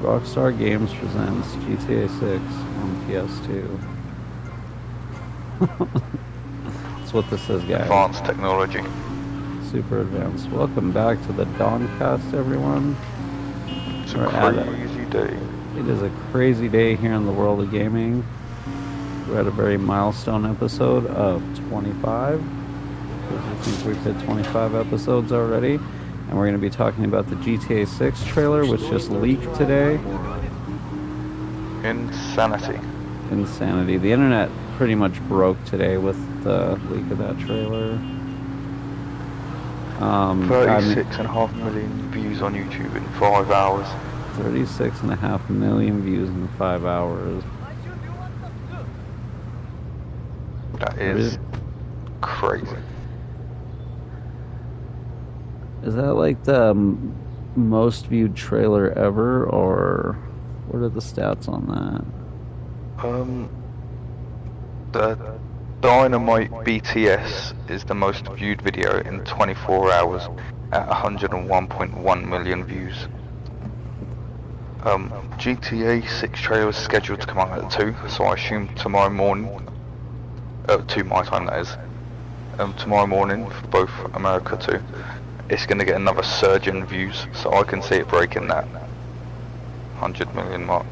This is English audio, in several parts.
Rockstar Games presents GTA 6 on PS2. That's what this is, guys. Advanced technology. Super advanced. Welcome back to the DawnCast, everyone. It's a crazy day. It is a crazy day here in the world of gaming. We're at a very milestone episode of 25. I think we've hit 25 episodes already. And we're going to be talking about the GTA 6 trailer, which just leaked today. Insanity. The internet pretty much broke today with the leak of that trailer. 36.5 million views on YouTube in 5 hours. 36.5 million views in 5 hours. That is crazy. Is that like the most viewed trailer ever, or what are the stats on that? The Dynamite BTS is the most viewed video in 24 hours at 101.1 million views. GTA 6 trailer is scheduled to come out at 2, so I assume tomorrow morning, 2 my time that is, tomorrow morning for both America too. It's going to get another surge in views, so I can see it breaking that 100 million mark.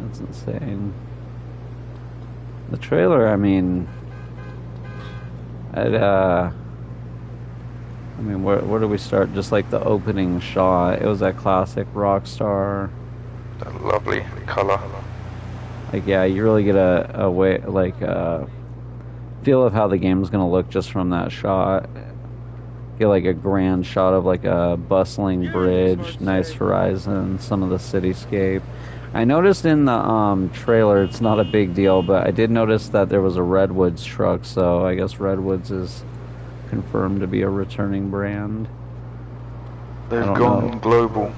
That's insane. The trailer, I mean, where do we start? Just like the opening shot, it was that classic Rockstar. That lovely color. Like, yeah, you really get a way, like, feel of how the game's gonna look just from that shot. Get like a grand shot of like a bustling bridge, nice horizon, some of the cityscape. I noticed in the trailer, it's not a big deal, but I did notice that there was a Redwoods truck, so I guess Redwoods is confirmed to be a returning brand. They've gone global.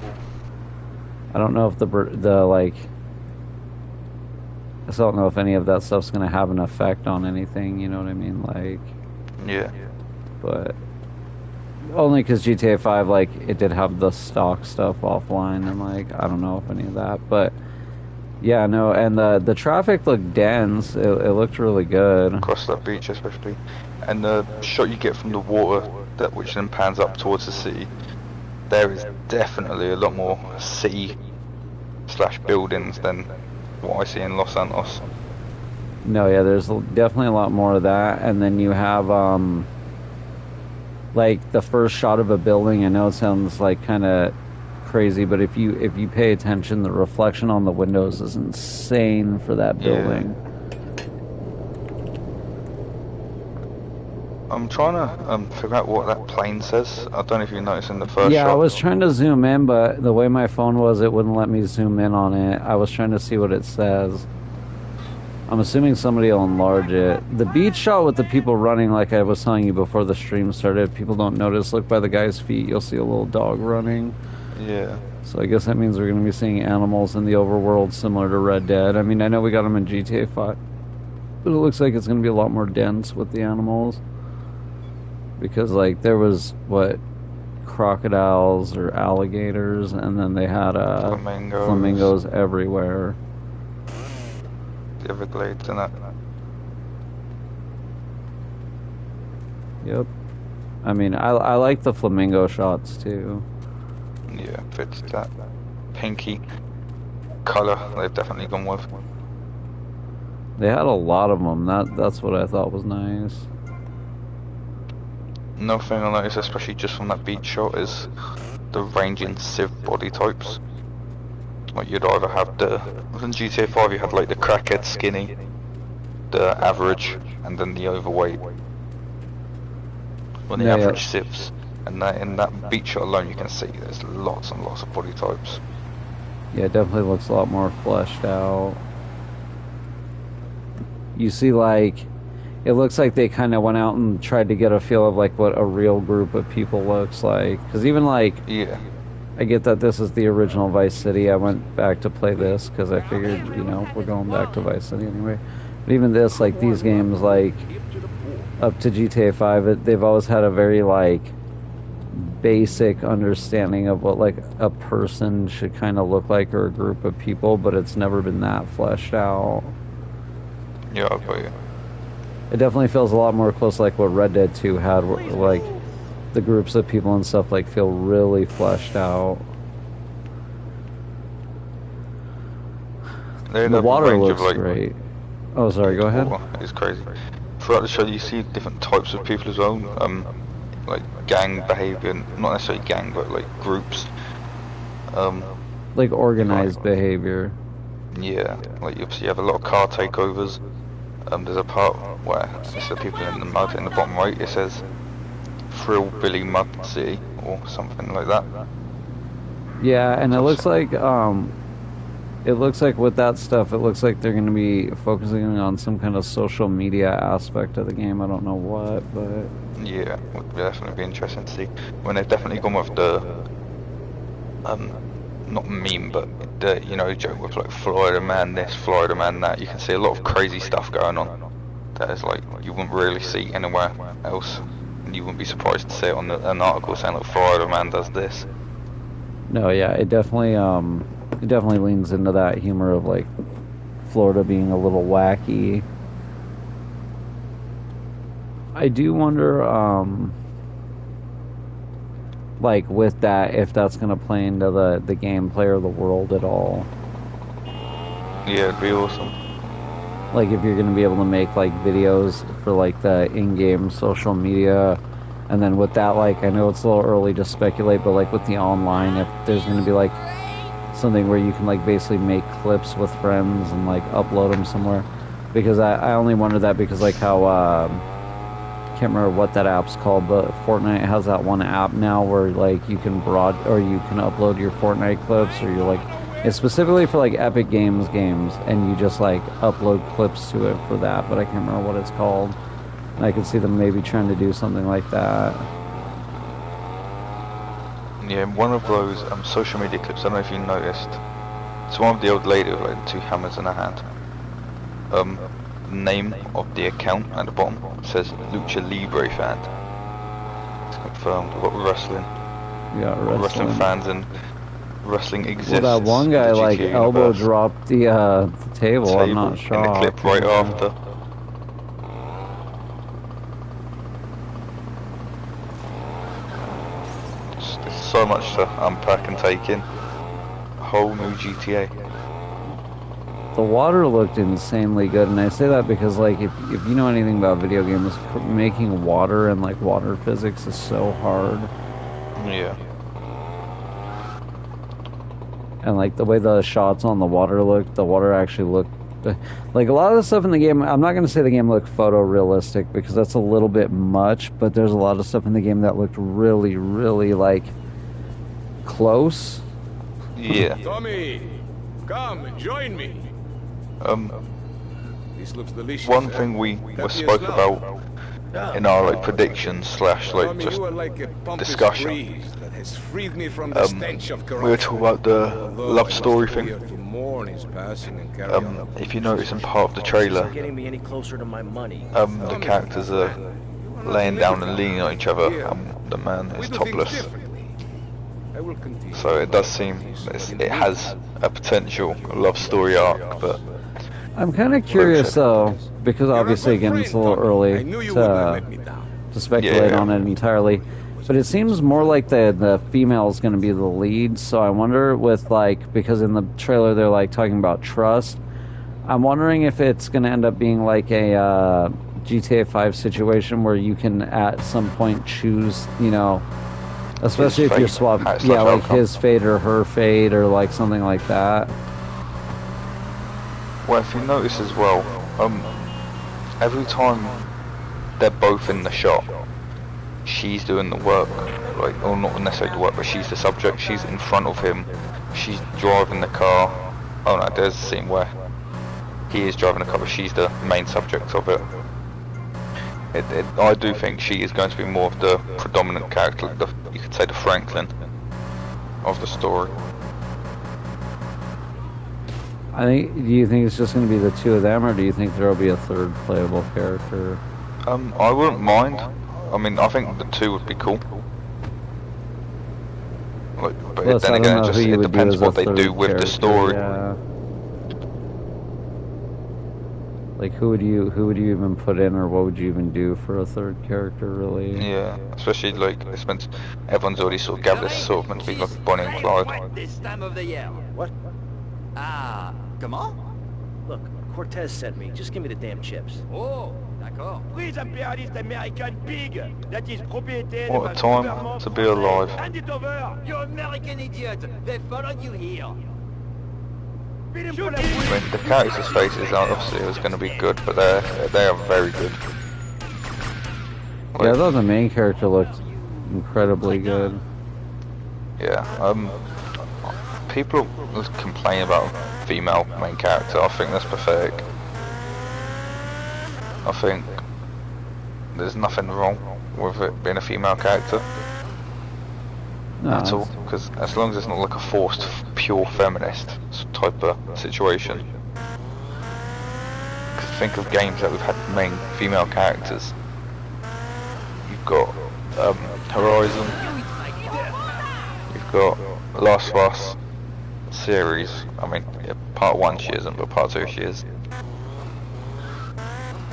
I don't know if the like, I still don't know if any of that stuff's gonna have an effect on anything, you know what I mean? Like, yeah. But only because GTA 5, like, it did have the stock stuff offline, and like, I don't know if any of that, but yeah, no, and the traffic looked dense. It looked really good across that beach, especially, and the shot you get from the water, which then pans up towards the city. There is definitely a lot more city/buildings than what I see in Los Santos. No, yeah, there's definitely a lot more of that, and then you have like the first shot of a building. I know it sounds like kind of crazy, but if you pay attention, the reflection on the windows is insane for that building. Yeah. I'm trying to figure out what that plane says. I don't know if you noticed in the first shot. Yeah, I was trying to zoom in, but the way my phone was, it wouldn't let me zoom in on it. I was trying to see what it says. I'm assuming somebody will enlarge it. The beach shot with the people running, like I was telling you before the stream started, people don't notice. Look by the guy's feet, you'll see a little dog running. Yeah. So I guess that means we're going to be seeing animals in the overworld similar to Red Dead. I mean, I know we got them in GTA 5, but it looks like it's going to be a lot more dense with the animals. Because, like, there was, crocodiles or alligators, and then they had flamingos everywhere. The Everglades and that. Yep. I mean, I like the flamingo shots, too. Yeah, fits that pinky color they've definitely gone with. They had a lot of them. That's what I thought was nice. Another thing I noticed, especially just from that beach shot, is the range in Civ body types. Like, you'd either have in GTA 5 you had like the crackhead skinny, the average, and then the overweight. Well, the average Civs. And in that beach shot alone, you can see there's lots and lots of body types. Yeah, it definitely looks a lot more fleshed out. You see, like, it looks like they kind of went out and tried to get a feel of, like, what a real group of people looks like. Because even, like, yeah, I get that this is the original Vice City. I went back to play this because I figured, you know, we're going back to Vice City anyway. But even this, like, these games, like, up to GTA 5, they've always had a very, like, basic understanding of what like a person should kind of look like or a group of people, but it's never been that fleshed out. Yeah, I got you. It definitely feels a lot more close like what Red Dead 2 had, where, like the groups of people and stuff like feel really fleshed out. The water looks great. Oh, sorry, go ahead. It's crazy. Throughout the show, you see different types of people as well. Like gang behavior, not necessarily gang, but like groups. Like organized behavior. Yeah, like you have a lot of car takeovers. There's a part where it's the people in the mud in the bottom right. It says "Thrill Billy Mud City" or something like that. Yeah, and it looks like with that stuff, it looks like they're going to be focusing on some kind of social media aspect of the game. I don't know what, but yeah, would definitely be interesting to see. When they've definitely gone with the not meme, but the joke with like Florida man this, Florida man that. You can see a lot of crazy stuff going on. That is like you wouldn't really see anywhere else. And you wouldn't be surprised to see it on an article saying like Florida man does this. No, yeah, it definitely leans into that humor of like Florida being a little wacky. I do wonder, like with that, if that's gonna play into the gameplay or the world at all. Yeah, it'd be awesome. Like if you're gonna be able to make like videos for like the in-game social media, and then with that, like I know it's a little early to speculate, but like with the online, if there's gonna be like something where you can like basically make clips with friends and like upload them somewhere, because I only wonder that because like how can't remember what that app's called, but Fortnite has that one app now where like you can you can upload your Fortnite clips, or you're like it's specifically for like Epic Games and you just like upload clips to it for that, but I can't remember what it's called. And I could see them maybe trying to do something like that. Yeah, one of those social media clips, I don't know if you noticed, it's one of the old lady with like 2 hammers in her hand. Name of the account at the bottom says Lucha Libre fan. It's confirmed. We've got wrestling. Yeah, wrestling fans and wrestling exists. Well, that one guy like elbow dropped the table. I'm not sure. In the clip right after. There's so much to unpack and take in. A whole new GTA. The water looked insanely good, and I say that because like if you know anything about video games, making water and like water physics is so hard. Yeah. And like the way the shots on the water looked, the water actually looked like a lot of the stuff in the game. I'm not going to say the game looked photorealistic because that's a little bit much, but there's a lot of stuff in the game that looked really, really like close. Yeah. Tommy, come join me. This looks delicious. One thing we spoke about in our like predictions slash like just discussion. We were talking about the love story thing. If you notice in part of the trailer, the characters are laying down and leaning on each other, and the man is topless. So it does seem it has a potential love story arc, but I'm kind of curious though, because obviously again it's a little early to speculate on it entirely. But it seems more like the female is going to be the lead, so I wonder with like, because in the trailer they're like talking about trust, I'm wondering if it's going to end up being like a GTA 5 situation where you can at some point choose, you know, especially if you're swapped, yeah, like his fate or her fate or like something like that. Well, if you notice as well, every time they're both in the shot, she's doing the work, like, or not necessarily the work, but she's the subject. She's in front of him. She's driving the car. Oh no, there's a scene where he is driving the car, but she's the main subject of it. I do think she is going to be more of the predominant character, you could say the Franklin of the story. Do you think it's just going to be the two of them, or do you think there will be a third playable character? I wouldn't mind. I mean, I think the two would be cool. Like, but Plus, then I again, don't know who you it would do depends as a what they third do with the character, story. Yeah. Like, who would you even put in, or what would you even do for a third character, really? Yeah, especially like it's meant. Everyone's already sort of gathered. It's sort of meant to be like Bonnie and Clyde. This time of the year. What? Ah, comment? Look, Cortez sent me. Just give me the damn chips. Oh, d'accord. Please, imperialist American pig. That is propriété What a time to be alive. Hand it over. You American idiot! They followed you here. Feed him for the I mean, the characters' faces aren't obviously it was going to be good, but they are very good. Yeah, I thought the main character looked incredibly good. Yeah, people complain about female main character. I think that's pathetic. I think there's nothing wrong with it being a female character No, at all, because as long as it's not like a forced, pure feminist type of situation. Because think of games that we've had main female characters. You've got Horizon. You've got Last of Us series. I mean, yeah, part 1 she isn't, but part 2 she is.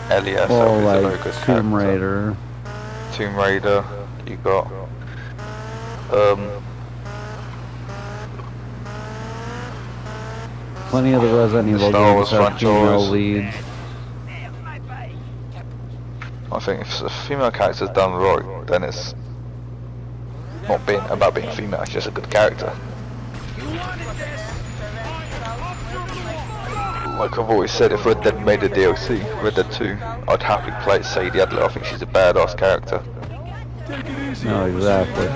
Ellie herself well, is a very like good Tomb character. Raider. Tomb Raider. You got Plenty of the Resident Evil Star games Wars have female franchise. leads. I think if a female character's done right, then it's not being about being female. It's just a good character. Like I've always said, if Red Dead made a DLC, Red Dead 2, I'd happily play it Sadie Adler. I think she's a badass character. No, exactly.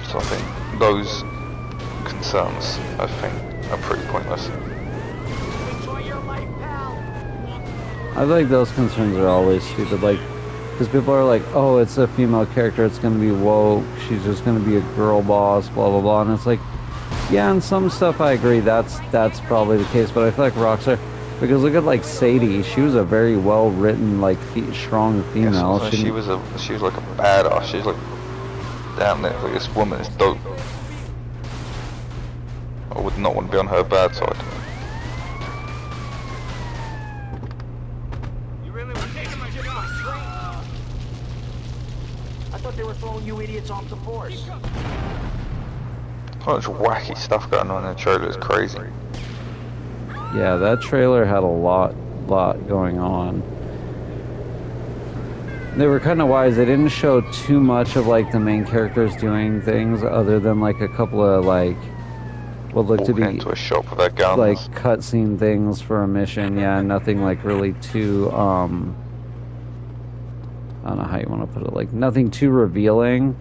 So I think those concerns, I think, are pretty pointless. I think those concerns are always stupid, like, because people are like, oh, it's a female character, it's going to be woke, she's just going to be a girl boss, blah, blah, blah, and it's like, yeah, and some stuff I agree, that's probably the case, but I feel like Rockstar, because look at, like, Sadie, she was a very well-written, like, strong female. Yeah, so she was like a badass, she's like, damn, like, this woman is dope. I would not want to be on her bad side. I thought they were throwing you idiots off the force. So much wacky stuff going on in the trailer, it's crazy. Yeah, that trailer had a lot going on. They were kind of wise. They didn't show too much of, like, the main characters doing things other than, like, a couple of, like, what looked to Walking be into a shop with their guns. like cutscene things for a mission. Yeah, nothing like really too I don't know how you want to put it, like nothing too revealing,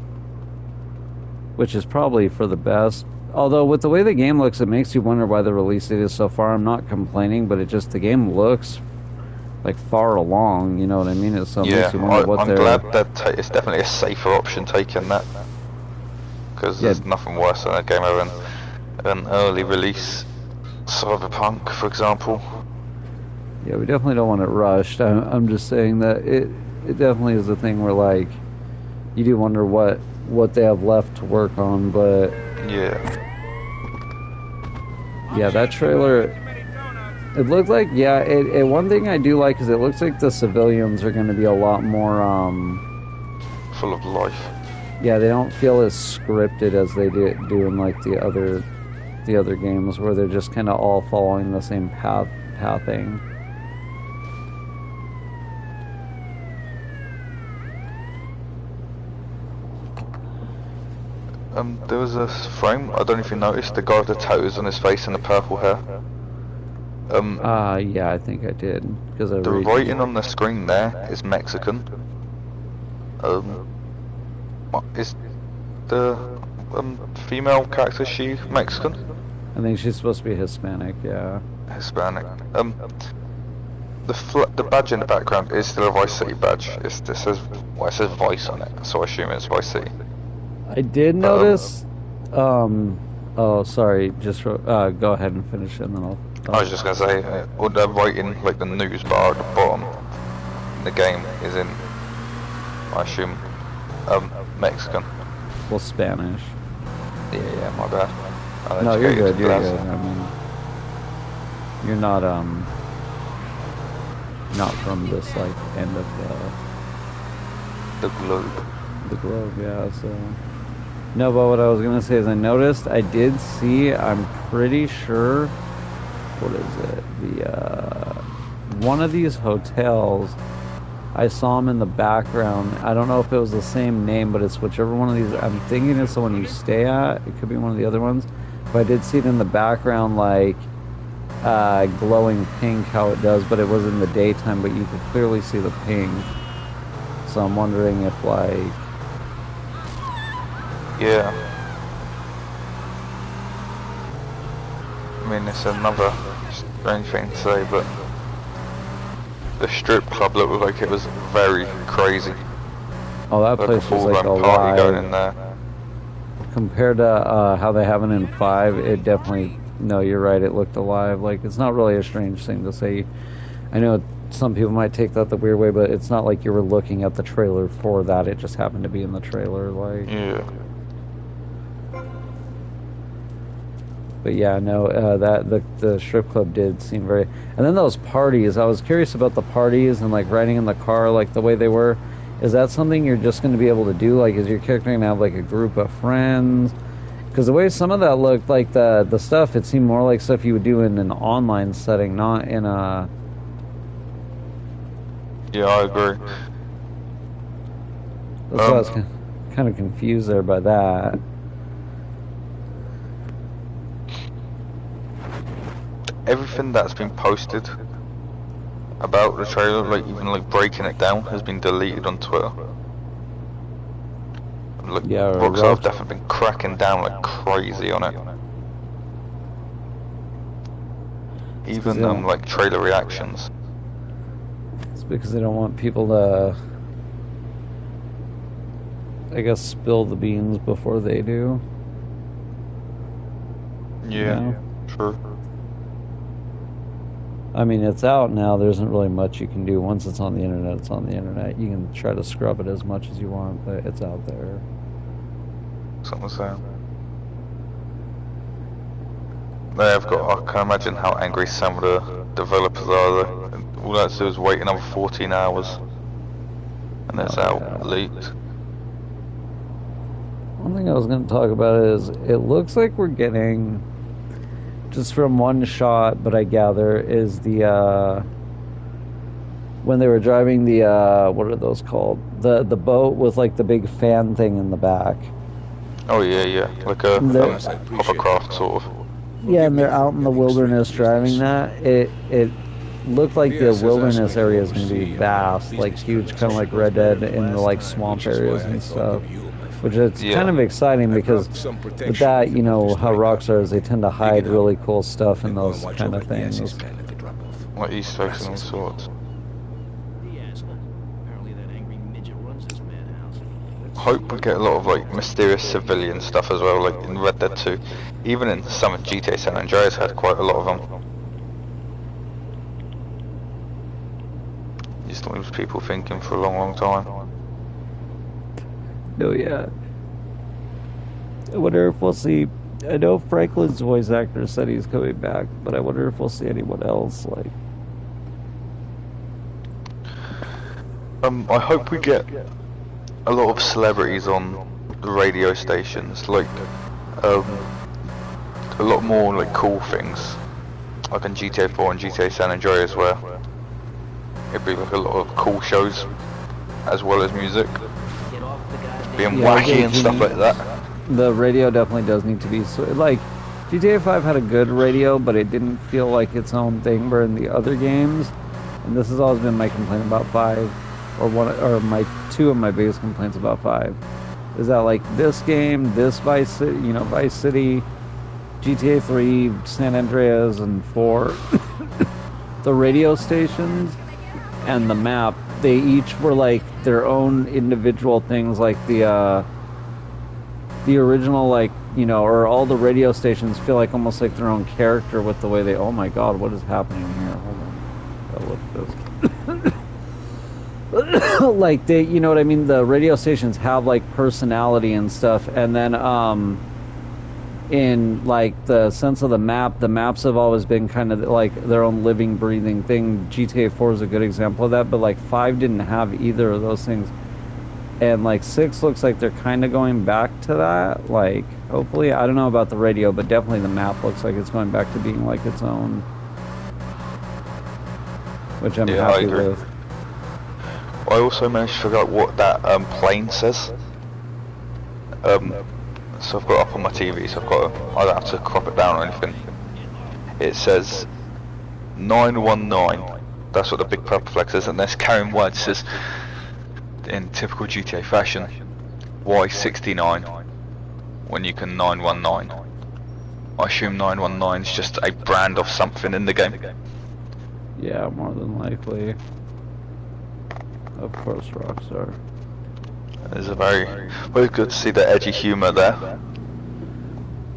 which is probably for the best. Although with the way the game looks, it makes you wonder why the release date is so far. I'm not complaining, but the game looks like far along, you know what I mean? It so yeah, makes you wonder what I'm they're... glad that it's definitely a safer option taking that, because Yeah. there's nothing worse than a game having an early release Cyberpunk, for example. Yeah, we definitely don't want it rushed. I'm just saying that it definitely is a thing where, like, you do wonder what they have left to work on, but Yeah. yeah, that trailer, it looked like, yeah, it one thing I do like is it looks like the civilians are going to be a lot more, Full of life. yeah, they don't feel as scripted as they do in, like, the other games where they're just kind of all following the same pathing. There was a frame, I don't know if you noticed, the guy with the tattoos on his face and the purple hair. Yeah, I think I did, because I The read... writing on the screen there is Mexican. Is the female character, she Mexican? I think she's supposed to be Hispanic, yeah. Hispanic. The badge in the background is still a Vice City badge. It says Vice on it, so I assume it's Vice City. I did notice, oh, sorry, just, go ahead and finish it, and then I was just gonna say, all the writing, like the news bar at the bottom, the game is in, I assume, Mexican. Well, Spanish. Yeah, my bad. No, you're good. You're Lads. good. I mean, you're not from this like end of The globe. the globe. Yeah. So. No, but what I was gonna say is I noticed I did see. I'm pretty sure. What is it? The one of these hotels. I saw him in the background. I don't know if it was the same name, but it's whichever one of these. I'm thinking it's the one you stay at. It could be one of the other ones. But I did see it in the background, like glowing pink, how it does. But it was in the daytime, but you could clearly see the pink. So I'm wondering if, like, Yeah. I mean, it's another strange thing to say, but the strip club looked like it was very crazy. oh, that Like a place was full-blown like a party going in live. there. Compared to how they have it in 5, it definitely. No, you're right. It looked alive. Like, it's not really a strange thing to say. I know some people might take that the weird way, but it's not like you were looking at the trailer for that. It just happened to be in the trailer. Like, Yeah. but yeah, no, that the strip club did seem very. And then those parties. I was curious about the parties and like riding in the car, like the way they were. Is that something you're just going to be able to do? Like, is your character going to have like a group of friends? Because the way some of that looked, like the stuff, it seemed more like stuff you would do in an online setting, not in a. Yeah, I agree. That's why I was kind of confused there by that. Everything that's been posted about the trailer, like even like breaking it down, has been deleted on Twitter. Like, Yeah, Rockstar have Rockstar. definitely been cracking down like crazy on it. Even they don't- like trailer reactions. It's because they don't want people to, I guess, spill the beans before they do. Yeah, Yeah. true. I mean, it's out now. There isn't really much you can do. Once it's on the internet, it's on the internet. You can try to scrub it as much as you want, but it's out there. Something to say. They've got. I can imagine how angry some of the developers are. Though. All they have to do is wait another 14 hours, and it's Oh, out, yeah. leaked. One thing I was going to talk about is it looks like we're getting, just from one shot, but I gather, is the, when they were driving the, what are those called? The boat with like the big fan thing in the back. Oh yeah, yeah, like a Yes, I appreciate hovercraft it. sort of. Yeah, and they're out in the wilderness driving that. It looked like the wilderness area is going to be vast, like huge, kind of like Red Dead in the like swamp areas and stuff. Which it's Yeah. kind of exciting because with that, you know, how Rockstar is, they tend to hide really cool stuff in those kind of things. Like Easter eggs and all sorts. The asshole. Apparently that angry midget runs this madhouse. Hope we get a lot of like mysterious civilian stuff as well, like in Red Dead 2. Even in some of GTA San Andreas had quite a lot of them. Just leaves people thinking for a long, long time. Oh yeah. I wonder if we'll see. I know Franklin's voice actor said he's coming back, but I wonder if we'll see anyone else. Like, I hope we get a lot of celebrities on the radio stations, like a lot more like cool things, like in GTA 4 and GTA San Andreas, where it'd be like a lot of cool shows as well as music, Get off the goddamn... being Yeah, wacky and stuff like that. the radio definitely does need to be like GTA 5 had a good radio, but it didn't feel like its own thing. Where in the other games, and this has always been my complaint about 5, or my two of my biggest complaints about 5, is that like this game, this Vice City, Vice City, GTA 3, San Andreas, and 4, the radio stations and the map, they each were like their own individual things. Like the original, like, or all the radio stations feel like almost like their own character with the way they, oh my god, what is happening here? Hold on. Gotta look at this. like they, you know what I mean? The radio stations have like personality and stuff, and then in like the sense of the maps have always been kind of like their own living, breathing thing. GTA 4 is a good example of that, but like 5 didn't have either of those things, and like 6 looks like they're kind of going back to that. Like, hopefully, I don't know about the radio, but definitely the map looks like it's going back to being like its own, which I'm happy with. I also managed to figure out what that plane says. So I've got it up on my TV, so I don't have to crop it down or anything. It says 919. That's what the big purple flag says, and there's carrying words. It says, in typical GTA fashion, why 69 when you can 919? I assume 919 is just a brand of something in the game. Yeah, more than likely. Of course, Rockstar. It's a very good to see the edgy humour there.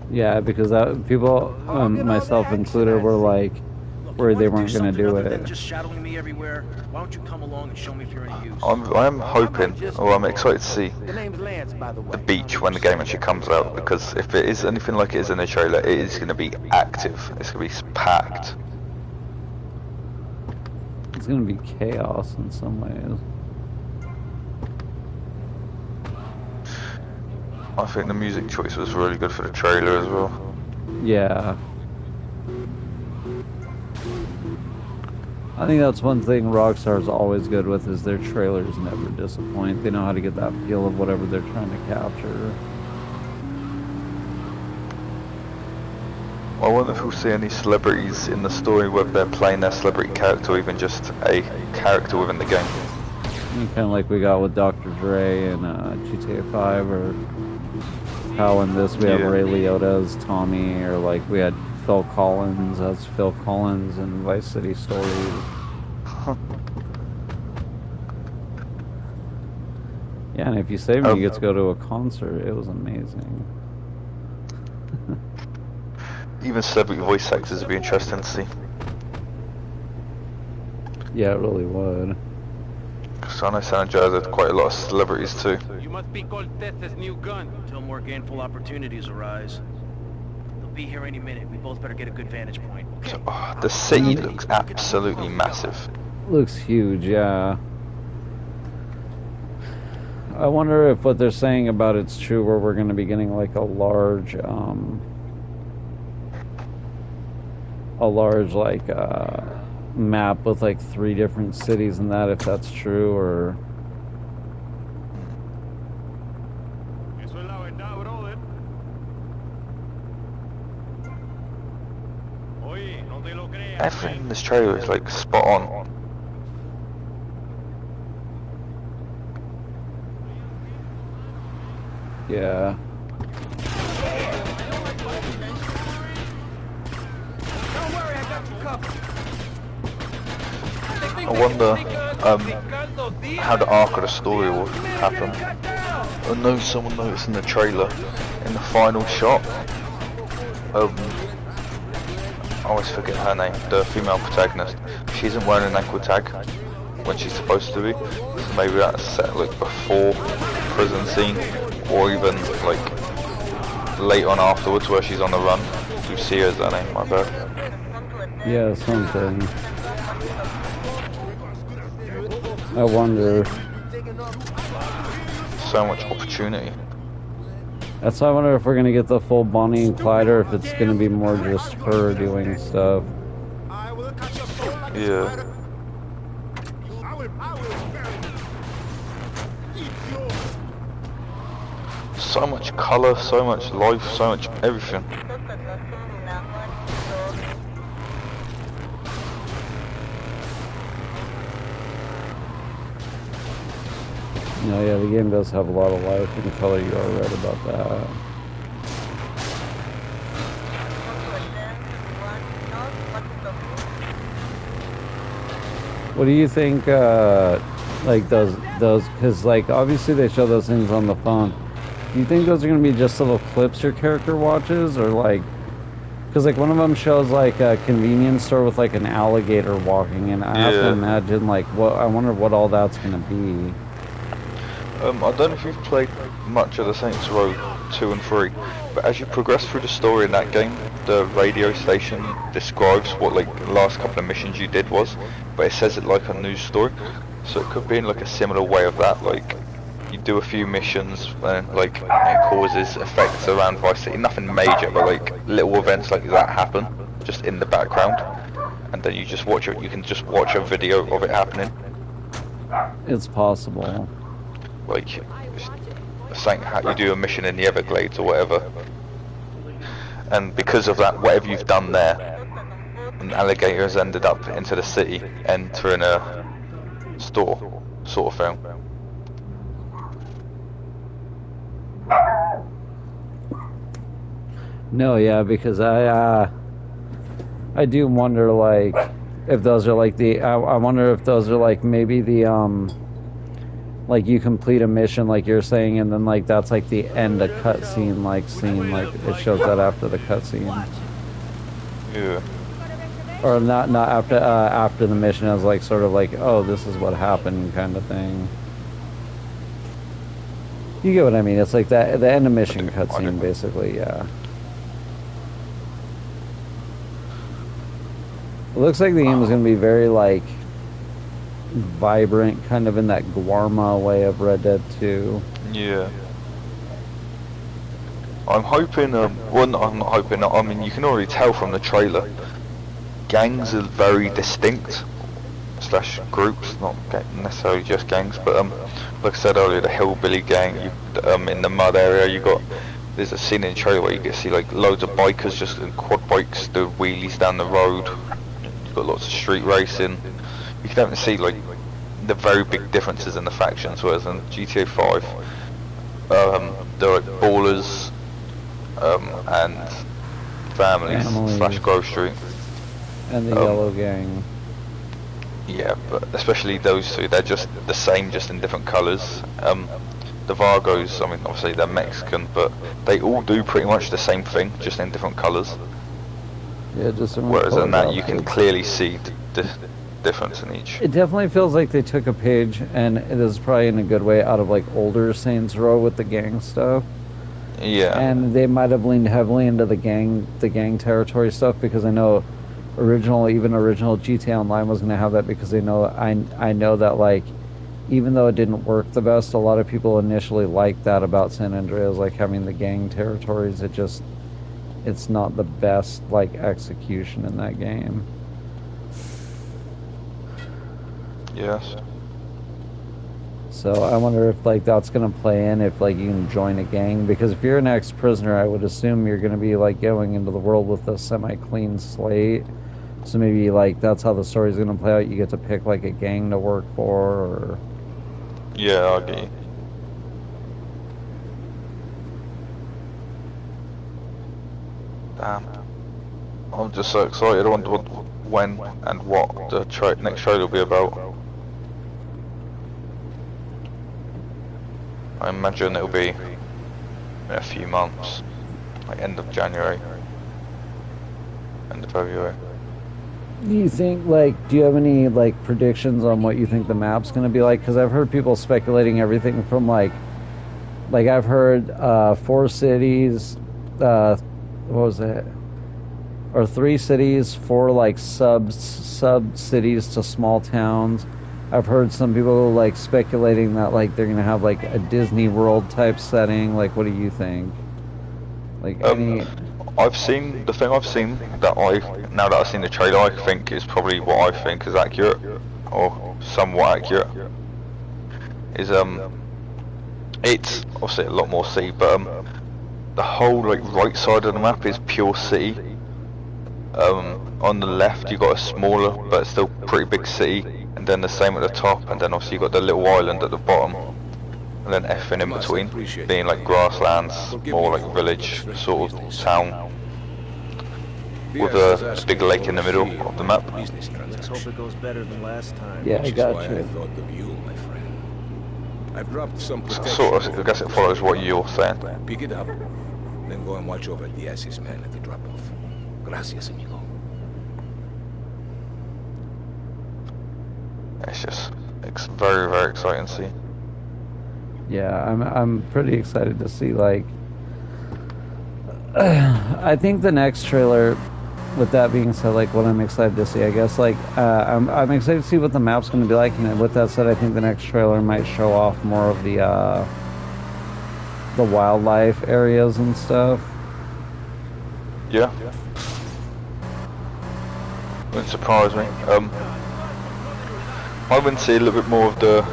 Yeah, because people, myself included, were like worried they weren't going to do it. Just shadowing me everywhere. Why don't you come along and show me if you're any use? I'm hoping, or I'm excited to see The name's Lance, by the way. the beach when the game actually comes out, because if it is anything like it is in the trailer, it is going to be active. It's going to be packed. It's going to be chaos in some ways. I think the music choice was really good for the trailer as well. Yeah. I think that's one thing Rockstar's always good with, is their trailers never disappoint. They know how to get that feel of whatever they're trying to capture. I wonder if we'll see any celebrities in the story, whether they're playing their celebrity character or even just a character within the game. Kind of like we got with Dr. Dre and GTA 5, or how in this we have Ray Liotta as Tommy, or like we had Phil Collins as Phil Collins in Vice City Stories. Yeah, and if you save me, you get to go to a concert. It was amazing. Even celebrity voice actors would be interesting to see. Yeah, it really would. Because I know San Andreas had quite a lot of celebrities too. You must be Cortez's new gun. Until more gainful opportunities arise. They'll be here any minute. We both better get a good vantage point. Okay. Oh, the city looks absolutely massive. Looks huge, yeah. I wonder if what they're saying about it's true, where we're going to be getting like a large like map with like 3 different cities and that, if that's true, or Eso es la verdad, brother. Oye, no te lo creas. Everything in this trailer is like spot on. yeah. Don't worry, I got you covered. I wonder how the arc of the story will happen. I know someone noticed in the trailer, in the final shot, I always forget her name, the female protagonist. She isn't wearing an ankle tag when she's supposed to be. So maybe that's set like before the prison scene, or even like late on afterwards where she's on the run. You see her as that name, my bad. Yeah, something. I wonder. So much opportunity. That's why I wonder if we're gonna get the full Bonnie and Clyde, or if it's gonna be more just her doing stuff. Yeah. So much colour, so much life, so much everything. No, yeah, the game does have a lot of life and color. You are right about that. What do you think, like, those, because, like, obviously they show those things on the phone. Do you think those are going to be just little clips your character watches, or, like, Because like one of them shows like a convenience store with like an alligator walking in. I have to Yeah. imagine like what I wonder what all that's gonna be. I don't know if you've played much of the Saints Row 2 and 3, but as you progress through the story in that game, the radio station describes what like the last couple of missions you did was, but it says it like a news story, so it could be in like a similar way of that, like you do a few missions and like it causes effects around Vice City, nothing major, but like little events like that happen just in the background, and then you just watch it. You can just watch a video of it happening. It's possible. Like saying how you do a mission in the Everglades or whatever, and because of that, whatever you've done there, an alligator has ended up into the city, entering a store, sort of thing. No, yeah, because I do wonder like if those are like I wonder if those are like maybe the like you complete a mission like you're saying, and then like that's like the end of cutscene like scene, like it shows that after the cutscene, Yeah. or not after the mission is like sort of like, oh, this is what happened kind of thing. You get what I mean? It's like that the end of mission cutscene basically, yeah. It looks like the game is going to be very like vibrant, kind of in that Guarma way of Red Dead 2. Yeah. I'm hoping, well, I'm not hoping, I mean, you can already tell from the trailer, gangs are very distinct, slash groups, not necessarily just gangs, but like I said earlier, the hillbilly gang, in the mud area, there's a scene in the trailer where you get to see like loads of bikers just in quad bikes do wheelies down the road. You've got lots of street racing. You can definitely see like the very big differences in the factions, whereas in GTA 5, they're like ballers, and families slash Grove Street. And the Yellow Gang. Yeah, but especially those two, they're just the same, just in different colours. The Vargos, I mean, obviously they're Mexican, but they all do pretty much the same thing, just in different colours. Yeah, just whereas in that, you can clearly see the difference in each. It definitely feels like they took a page, and it is probably in a good way, out of like older Saints Row with the gang stuff. Yeah. And they might have leaned heavily into the gang territory stuff, because I know original GTA Online was going to have that, because I know that like even though it didn't work the best, a lot of people initially liked that about San Andreas, like having the gang territories. It's not the best like execution in that game. Yes. So I wonder if like that's gonna play in, if like you can join a gang, because if you're an ex-prisoner, I would assume you're gonna be like going into the world with a semi-clean slate. So maybe like that's how the story's gonna play out. You get to pick like a gang to work for, or yeah, I get you. Damn. I'm just so excited. I wonder when and what the next trailer will be about. I imagine it'll be in a few months, like end of January, end of February. do you think like, do you have any like predictions on what you think the map's gonna be like? Because I've heard people speculating everything from like I've heard 4 cities, what was it? Or 3 cities, 4 like sub cities to small towns. I've heard some people like speculating that like they're gonna have like a Disney World type setting. Like, what do you think? Like, I've seen the thing I've seen that now that I've seen the trailer, I think is probably what I think is accurate, or somewhat accurate. Is it's obviously a lot more sea, but the whole like right side of the map is pure city. On the left you got a smaller but still pretty big city, and then the same at the top, and then obviously you got the little island at the bottom, and then everything in between being like grasslands, more like village sort of town, with a big lake in the middle of the map. Let's hope it goes better than last time. yeah, I got Why I you. thought of you, my friend. I've dropped some protection. Sort of, I guess it follows what you're saying. Pick it up, then go and watch over the Diaz's men at the drop-off. Gracias, amigo. It's very, very exciting to see. Yeah, I'm pretty excited to see, like, I think the next trailer, with that being said, like, what I'm excited to see, I guess, like, I'm excited to see what the map's going to be like, and with that said, I think the next trailer might show off more of the wildlife areas and stuff. Yeah. Wouldn't surprise me. I wouldn't see a little bit more of the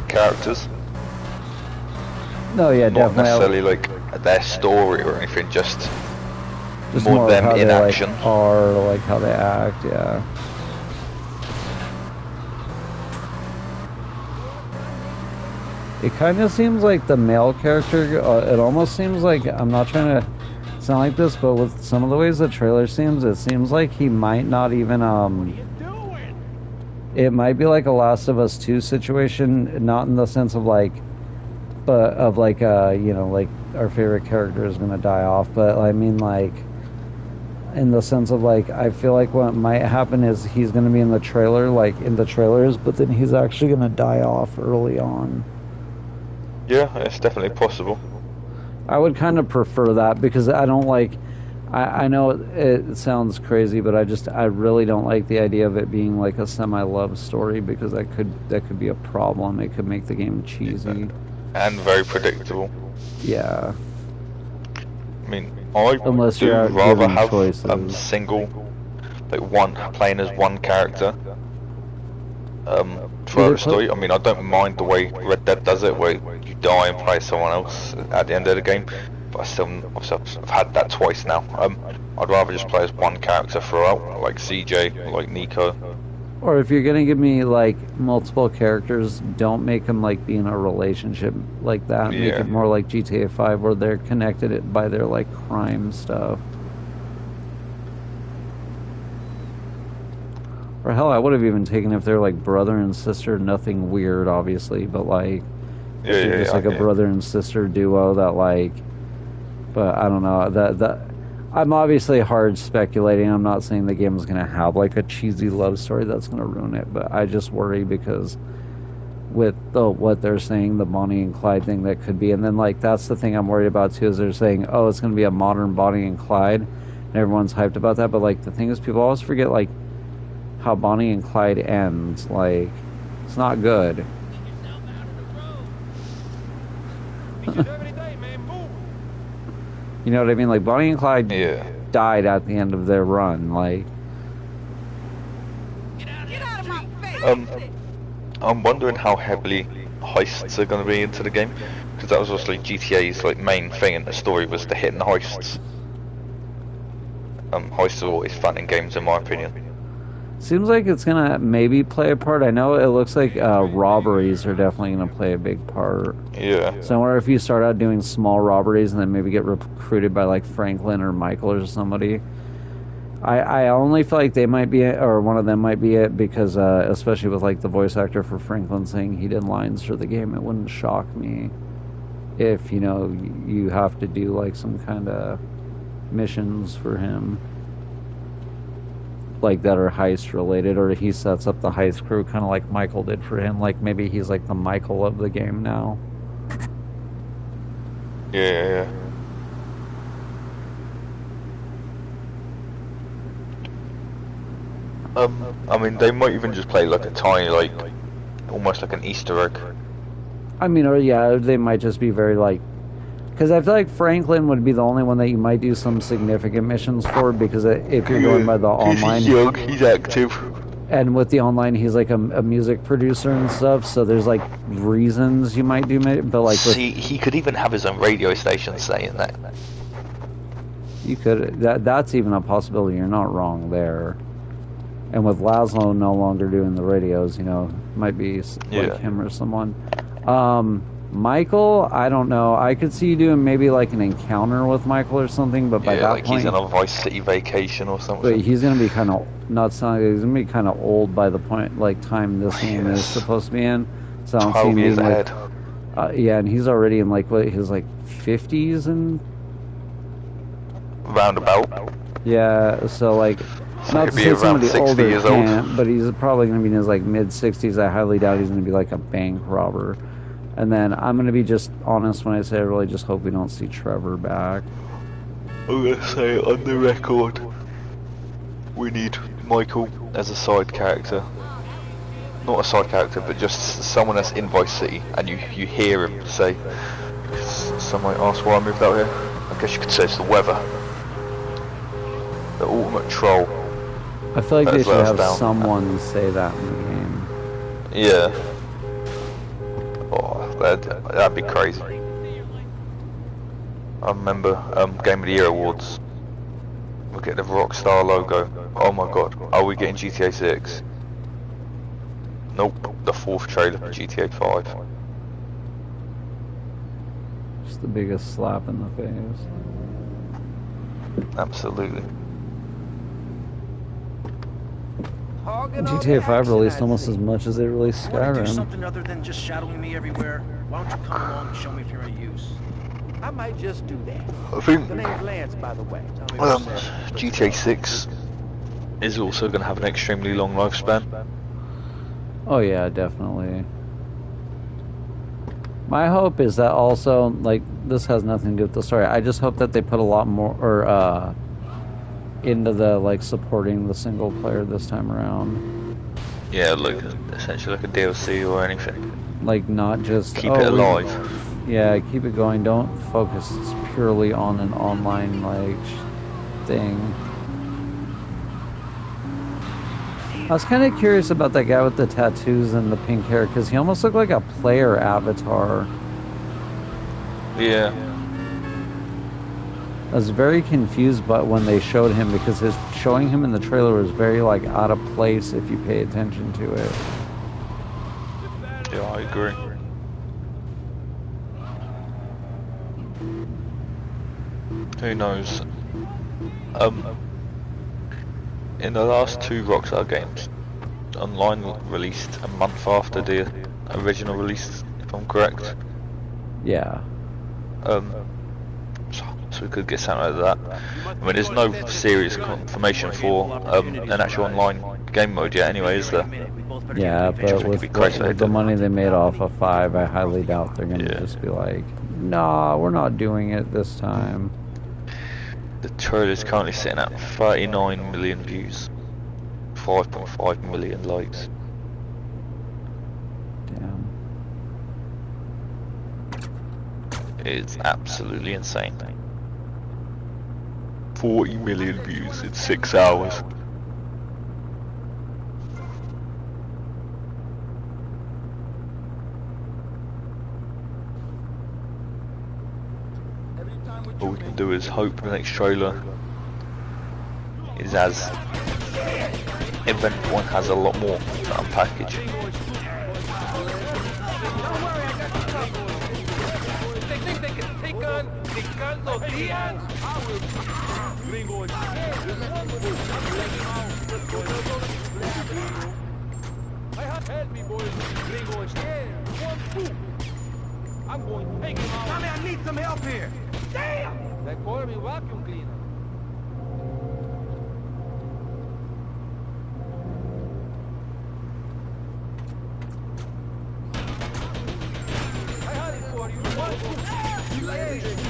characters. No, yeah, Not definitely. necessarily like their story or anything, just of more them how in they, action. like, are, like, how they act, yeah. It kind of seems like the male character, it almost seems like, I'm not trying to sound like this, but with some of the ways the trailer seems, it seems like he might not even, it might be like a Last of Us 2 situation, not in the sense of like, but of like, you know, like our favorite character is going to die off, but I mean, like, in the sense of like, I feel like what might happen is he's going to be in the trailer, like in the trailers, but then he's actually going to die off early on. Yeah, it's definitely possible. I would kind of prefer that, because I don't like, I know it sounds crazy, but I really don't like the idea of it being like a semi-love story, because that could be a problem. It could make the game cheesy. And very predictable. Yeah. I mean, I Unless do you're out rather giving have choices. single, like one playing as one character. Throughout the story. I mean, I don't mind the way Red Dead does it, where you die and play someone else at the end of the game. But I've had that twice now. I'd rather just play as one character throughout, like CJ, like Nico. Or if you're gonna give me like multiple characters, don't make them like be in a relationship like that. Make Yeah. it more like GTA 5, where they're connected by their like crime stuff. Or hell, I would have even taken if they're like brother and sister. Nothing weird, obviously, but like just like a brother and sister duo that like. But I don't know that. I'm obviously hard speculating. I'm not saying the game is going to have like a cheesy love story that's going to ruin it, but I just worry because with what they're saying, the Bonnie and Clyde thing that could be, and then like that's the thing I'm worried about too, is they're saying, oh, it's going to be a modern Bonnie and Clyde, and everyone's hyped about that, but like the thing is, people always forget like how Bonnie and Clyde ends. Like, it's not good. You know what I mean? Like, Bonnie and Clyde died at the end of their run. Like, I'm wondering how heavily heists are going to be into the game, because that was obviously GTA's like main thing in the story, was the hitting heists. Heists are always fun in games, in my opinion. seems like it's gonna maybe play a part. I know it looks like robberies are definitely gonna play a big part. Yeah. So I wonder if you start out doing small robberies and then maybe get recruited by like Franklin or Michael or somebody. I only feel like they might be it, or one of them might be it, because especially with like the voice actor for Franklin saying he did lines for the game, it wouldn't shock me if, you know, you have to do like some kind of missions for him, like that are heist related, or he sets up the heist crew kind of like Michael did for him. Like maybe he's like the Michael of the game now. Yeah. I mean, they might even just play like a tiny, like, almost like an Easter egg. I mean, or yeah, they might just be very like, because I feel like Franklin would be the only one that you might do some significant missions for, because if you're going by the online, He's young, he's active. and with the online, he's like a music producer and stuff. So there's like reasons you might do, but like See, he could even have his own radio station saying that. you could that's even a possibility. You're not wrong there. And with Laszlo no longer doing the radios, you know, might be like him or someone. Michael, I don't know. I could see you doing maybe like an encounter with Michael or something, but by that like point, he's on a Vice City vacation or something. but he's gonna be kind of he's gonna be kind of old by the point like time this game is supposed to be in. So I don't see 12 him years being ahead. like, yeah, and he's already in like what his like 50s, and roundabout. Yeah, so like, So not he'd to be say around somebody 60 older years old. can't, but he's probably going to be in his like mid-60s. I highly doubt he's going to be like a bank robber. And then I'm going to be just honest when I say I really just hope we don't see Trevor back. I'm gonna say on the record, we need Michael as a side character. Not a side character, but just someone that's in Vice City, and you hear him say, someone asked why I moved out here. I guess you could say it's the weather. The ultimate troll. I feel like That they has should let us have down. someone say that in the game. Yeah. Oh, that'd be crazy. I remember Game of the Year awards. We'll get the Rockstar logo. Oh my god. Are we getting GTA 6? Nope. The 4th trailer for GTA 5. Just the biggest slap in the face. Absolutely. GTA 5 released almost as much as they released Want to do Skyrim. something other than just shadowing me everywhere? Why don't you come along and show me if you're any use? I might just do that. I think The name's Lance, by the way. Tell me what's up. GTA 6 is also going to have an extremely long lifespan. Oh yeah, definitely. My hope is that also, like, this has nothing to do with the story. I just hope that they put a lot more, into the, like, supporting the single player this time around. Yeah, like essentially like a DLC or anything. Like, not just Keep it alive. Yeah, keep it going. Don't focus purely on an online, like, thing. I was kind of curious about that guy with the tattoos and the pink hair, because he almost looked like a player avatar. Yeah. I was very confused but when they showed him, because showing him in the trailer was very, like, out of place if you pay attention to it. Yeah, I agree. Who knows? In the last 2 Rockstar games, online released a month after the original release, if I'm correct. Yeah. So we could get something out of that. I mean, there's no serious confirmation for an actual online game mode yet anyway, is there? Yeah, but with the money they made off of 5, I highly doubt they're going to just be like, nah, we're not doing it this time. The trailer's currently sitting at 39 million views, 5.5 million likes. Damn. It's absolutely insane. 40 million views in 6 hours. All we can do is hope the next trailer is as eventful and has a lot more to unpackage. They think they can take on Ricardo Diaz? Help me, boys. Gringo is scared. 1, 2. I'm going to take him out. Tommy, I need some help here. Damn! They call me vacuum cleaner. I had it for you. 1, 2. You like this?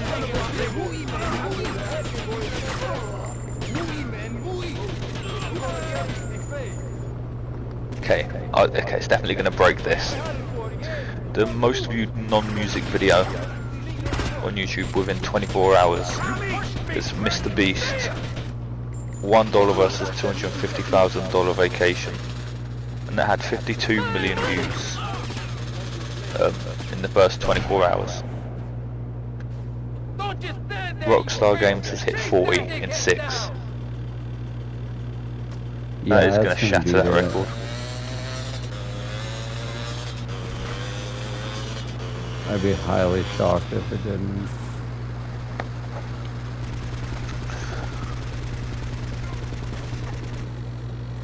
Okay, okay, it's definitely going to break this. The most viewed non-music video on YouTube within 24 hours is Mr. Beast, $1 versus $250,000 Vacation, and it had 52 million views in the first 24 hours. Rockstar Games has hit 40 in 6. Yeah, That is going that's to gonna shatter be that it. record. I'd be highly shocked if it didn't.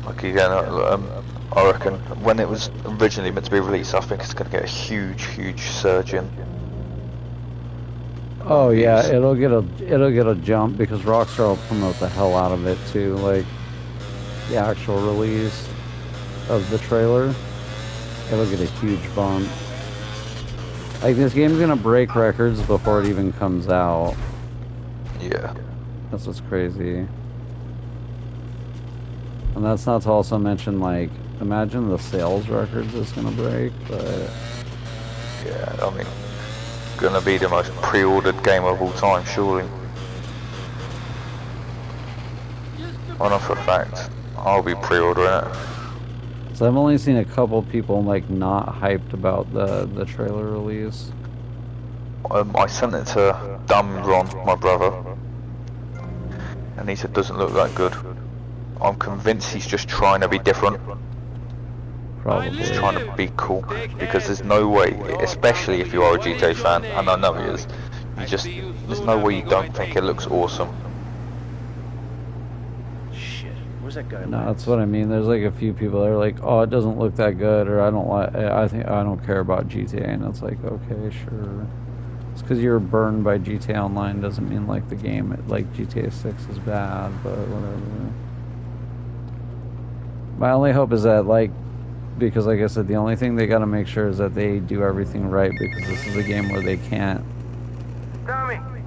Like again, I reckon when it was originally meant to be released, I think it's going to get a huge surge in. Oh yeah, views. it'll get a jump because Rockstar will promote the hell out of it too, like the actual release of the trailer. It'll get a huge bump. Like this game's gonna break records before it even comes out. Yeah. That's what's crazy. And that's not to also mention, like, imagine the sales records it's gonna break, but... Yeah, I mean, gonna be the most pre-ordered game of all time, surely. I know for a fact, I'll be pre-ordering it. So I've only seen a couple people, like, not hyped about the trailer release. I sent it to Dumb Ron, my brother, and he said doesn't look that good. I'm convinced he's just trying to be different. Probably. He's trying to be cool, because there's no way, especially if you are a GTA fan, and I know he is, there's no way you don't think it looks awesome. Shit, where's that guy? No, that's what I mean. There's like a few people that are like, "Oh, it doesn't look that good," or "I don't care about GTA," and it's like, okay, sure. It's because you're burned by GTA Online doesn't mean like the game, like GTA 6 is bad, but whatever. My only hope is that, like, because like I said, the only thing they gotta make sure is that they do everything right, because this is a game where they can't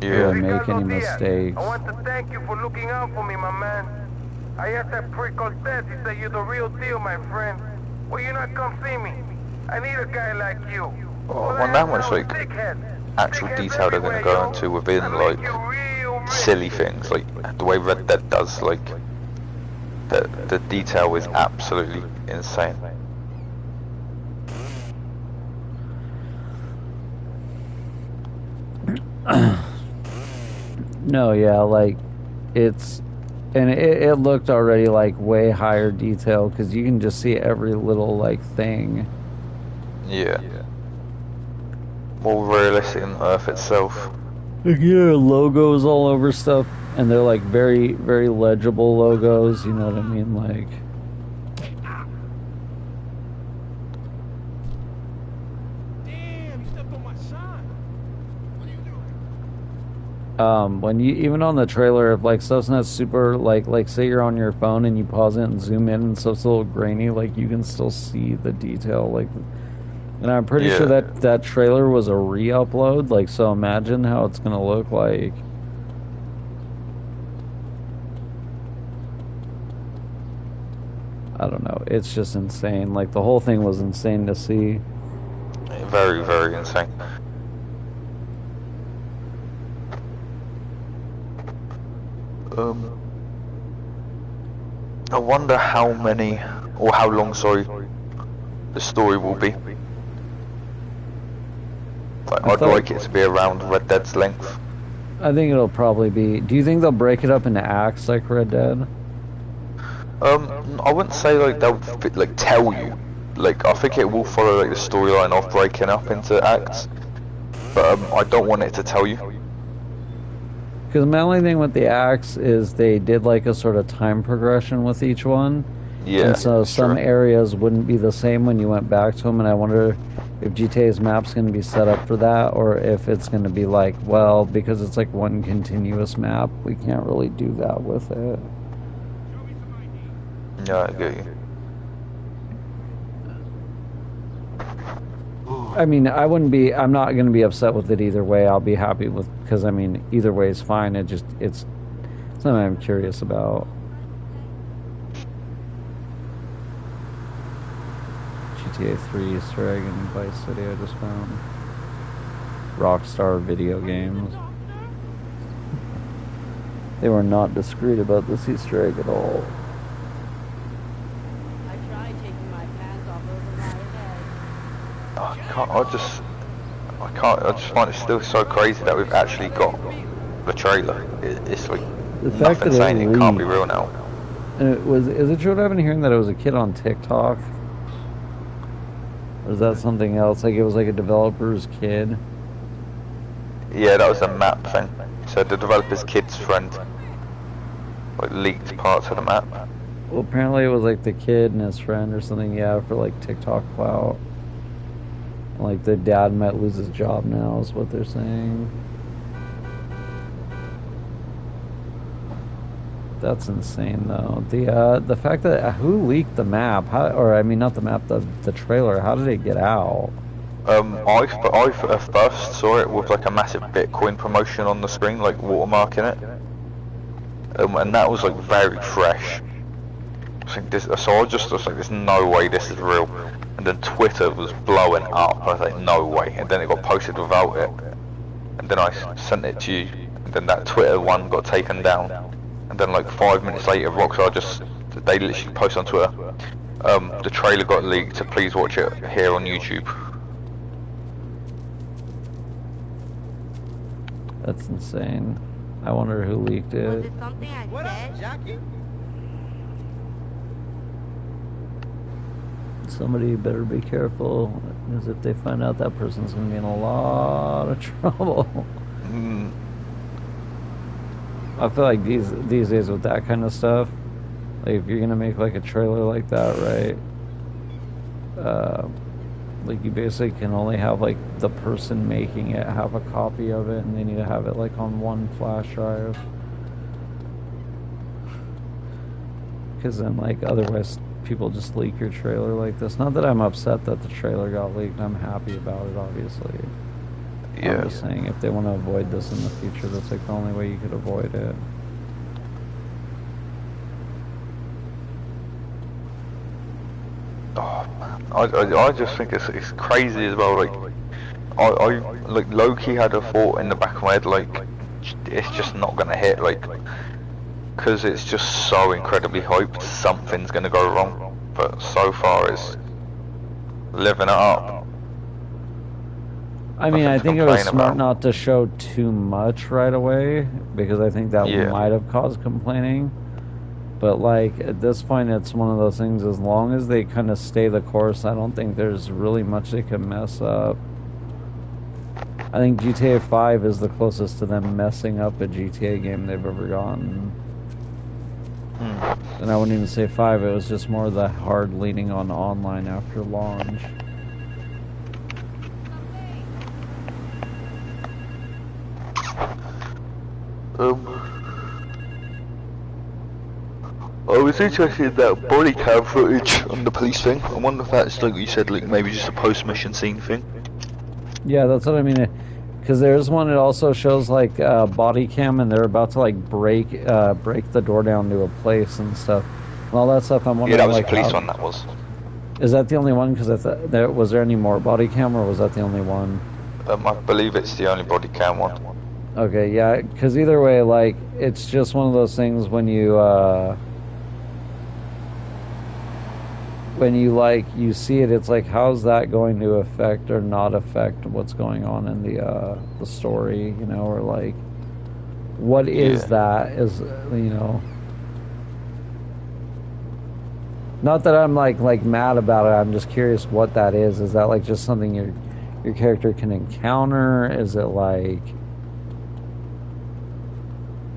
really make any mistakes. I want to thank you for looking out for me, my man. I asked that prick Cortez, he said you're the real deal, my friend. Will you not come see me? I need a guy like you. Oh, I wonder how much, like, actual detail they're gonna go into within, like, silly things, like the way Red Dead does, like, the detail is absolutely insane. No, yeah, like, it's, and it looked already like way higher detail because you can just see every little like thing. Yeah. More realistic than Earth itself. Like, yeah, logos all over stuff, and they're like very, very legible logos. You know what I mean? Like, Damn, you stepped on my sign. What are you doing? when you even on the trailer, if like stuff's not super like say you're on your phone and you pause it and zoom in and stuff's a little grainy, like you can still see the detail. Like, and I'm pretty sure that trailer was a re-upload. Like, so imagine how it's gonna look like. I don't know. It's just insane. Like, the whole thing was insane to see. Very, very insane. I wonder how many, or how long, sorry, the story will be. Like, I'd like it to be around Red Dead's length. I think it'll probably be... Do you think they'll break it up into acts like Red Dead? I wouldn't say like they'll like tell you. Like, I think it will follow like the storyline of breaking up into acts, but I don't want it to tell you. Because my only thing with the acts is they did like a sort of time progression with each one. Yeah. And so some true. areas wouldn't be the same when you went back to them, and I wonder if GTA's map's going to be set up for that, or if it's going to be like, well, because it's like one continuous map, we can't really do that with it. Yeah, I get you. I mean, I'm not going to be upset with it either way. I'll be happy with, because I mean, either way is fine. It's something I'm curious about. GTA 3 Easter egg in Vice City I just found. Rockstar video games. They were not discreet about this Easter egg at all. I tried taking my pants off over my head. I just find it still so crazy that we've actually got the trailer. It's like The fact nothing that saying it it can't be leaked. real now. And is it true what I've been hearing that it was a kid on TikTok? Or is that something else? Like it was like a developer's kid? Yeah, that was a map thing. So the developer's kid's friend like leaked parts of the map. Well, apparently it was like the kid and his friend or something, yeah, for like TikTok clout. Like the dad might lose his job now is what they're saying. That's insane, though. The fact that who leaked the map? How, or I mean, not the map, the trailer. How did it get out? I first saw it with like a massive Bitcoin promotion on the screen, like watermarking it, and that was like very fresh. So I just was like, there's no way this is real. And then Twitter was blowing up. I was like, no way. And then it got posted without it. And then I sent it to you. And then that Twitter one got taken down. And then like 5 minutes later, they literally posted on Twitter, the trailer got leaked, so please watch it here on YouTube. That's insane. I wonder who leaked it. Was it something I said? Jackie? Somebody better be careful, because if they find out, that person's gonna be in a lot of trouble. I feel like these days with that kind of stuff, like if you're gonna make like a trailer like that, right? Like you basically can only have like the person making it have a copy of it, and they need to have it like on one flash drive. Because then like otherwise people just leak your trailer like this. Not that I'm upset that the trailer got leaked. I'm happy about it, obviously. Yeah. I'm just saying if they want to avoid this in the future, that's like the only way you could avoid it. Oh man, I just think it's crazy as well. Like I like low-key had a thought in the back of my head, like it's just not gonna hit, like because it's just so incredibly hyped. Something's gonna go wrong, but so far it's living it up. I mean, I think it was Nothing to smart complain not to show too much right away, because I think that Yeah. might have caused complaining. But like at this point, it's one of those things. As long as they kind of stay the course, I don't think there's really much they can mess up. I think GTA 5 is the closest to them messing up a GTA game they've ever gotten. And I wouldn't even say 5. It was just more the hard leaning on online after launch. I was interested in that body cam footage on the police thing. I wonder if that's like you said, like maybe just a post-mission scene thing. Yeah, that's what I mean. Because there's one. It also shows like body cam, and they're about to like break the door down to a place and stuff. And all that stuff. I'm wondering. Yeah, that was like, a police how, one. That was. Is that the only one? Because I thought was there any more body cam, or was that the only one? I believe it's the only body cam one. Okay, yeah. Because either way, like it's just one of those things when you like you see it, it's like how's that going to affect or not affect what's going on in the story, you know, or like what is that is, you know. Not that I'm like mad about it. I'm just curious what that is. Is that like just something your character can encounter? Is it like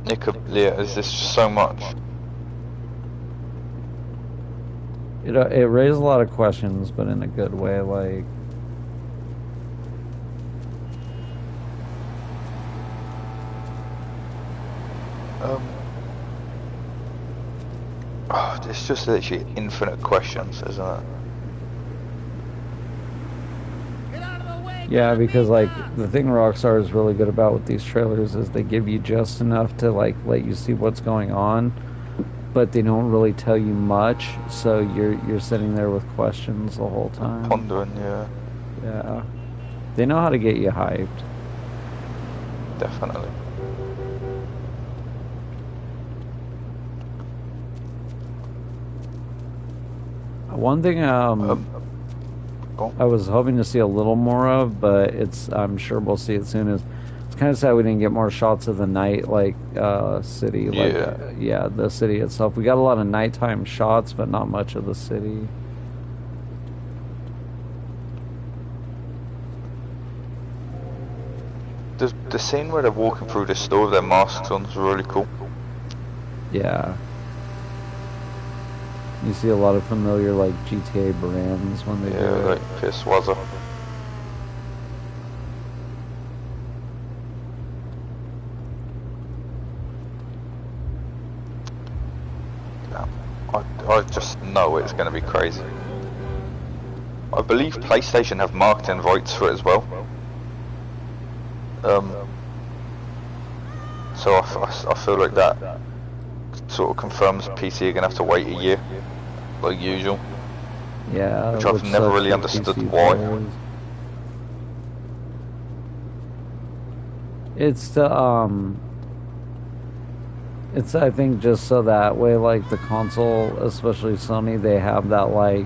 It could, yeah. There's just so much. it raised a lot of questions, but in a good way, like. It's just literally infinite questions, isn't it? Yeah, because like the thing Rockstar is really good about with these trailers is they give you just enough to like let you see what's going on, but they don't really tell you much, so you're sitting there with questions the whole time. Pondering, yeah. Yeah. They know how to get you hyped. Definitely. One thing I was hoping to see a little more of, but I'm sure we'll see it soon, is it's kind of sad we didn't get more shots of the night, like city, like the city itself. We got a lot of nighttime shots, but not much of the city. The scene where they're walking through the store with their masks on is really cool. Yeah. You see a lot of familiar like GTA brands when they do it. like Piss Wazza. I just know it's going to be crazy. I believe PlayStation have marketing rights for it as well. So I feel like that sort of confirms PC are going to have to wait a year, like usual. Yeah, Which I've never sucks really for understood PC why. players. It's the it's I think just so that way, like the console, especially Sony, they have that like,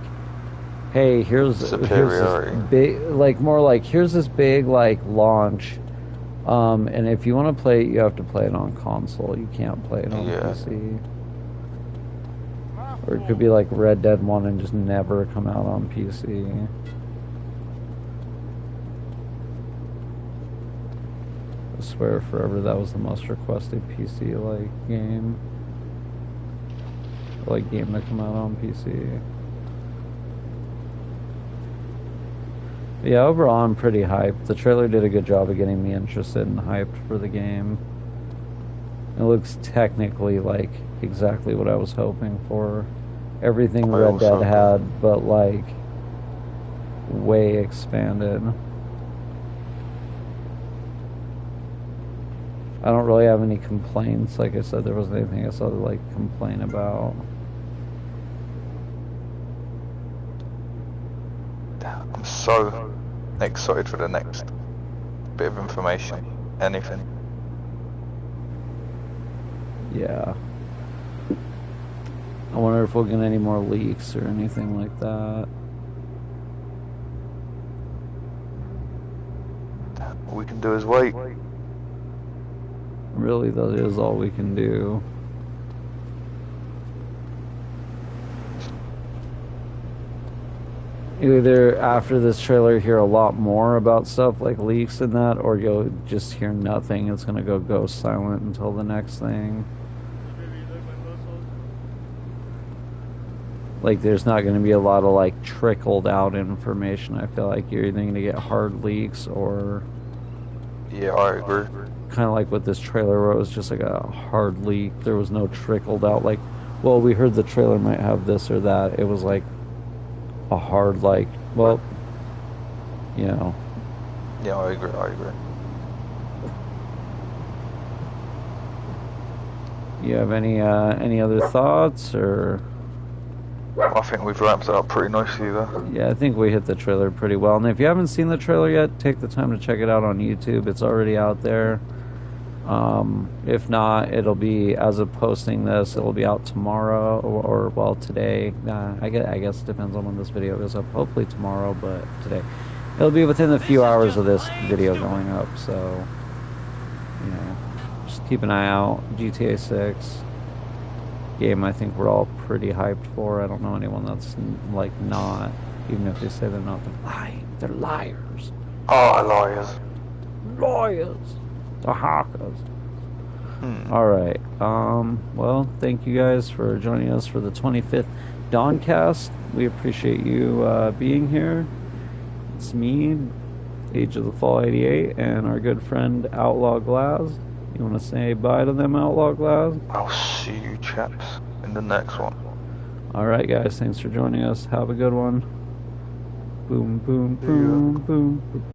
hey, here's Superiority. this big, like more like here's this big like launch, and if you want to play it, you have to play it on console. You can't play it on PC. Or it could be like Red Dead 1 and just never come out on PC. I swear forever that was the most requested PC like game. Like game to come out on PC. But yeah, overall I'm pretty hyped. The trailer did a good job of getting me interested and hyped for the game. It looks technically like exactly what I was hoping for. Everything Red Dead had, but like way expanded. I don't really have any complaints. Like I said, there wasn't anything I saw to like complain about. I'm so excited for the next bit of information. Anything. Yeah. I wonder if we'll get any more leaks or anything like that. All we can do is wait. Really, that is all we can do. Either after this trailer hear a lot more about stuff like leaks and that, or you'll just hear nothing. It's gonna go silent until the next thing. Like there's not gonna be a lot of like trickled out information. I feel like you're either gonna get hard leaks or Yeah, I agree. kind of like with this trailer where it was just like a hard leak. There was no trickled out like, well, we heard the trailer might have this or that. It was like a hard like, well, you know. Yeah, I agree. You have any other thoughts or? I think we've wrapped it up pretty nicely there. Yeah, I think we hit the trailer pretty well. And if you haven't seen the trailer yet, take the time to check it out on YouTube. It's already out there. If not, it'll be, as of posting this, it'll be out tomorrow or well, today. I guess it depends on when this video goes up. Hopefully tomorrow, but today. It'll be within a few hours of this video going up, so, you know, just keep an eye out. GTA 6 game I think we're all pretty hyped for. I don't know anyone that's like not, even if they say they're not. They're lying. They're liars. Oh, liars. Lawyers. The hackers. Alright. Well, thank you guys for joining us for the 25th DawnCast. We appreciate you being here. It's me, Age of the Fall 88, and our good friend Outlaw Glass. You want to say bye to them, Outlaw Glass? I'll see you chaps in the next one. Alright guys, thanks for joining us. Have a good one. Boom, boom, boom, boom.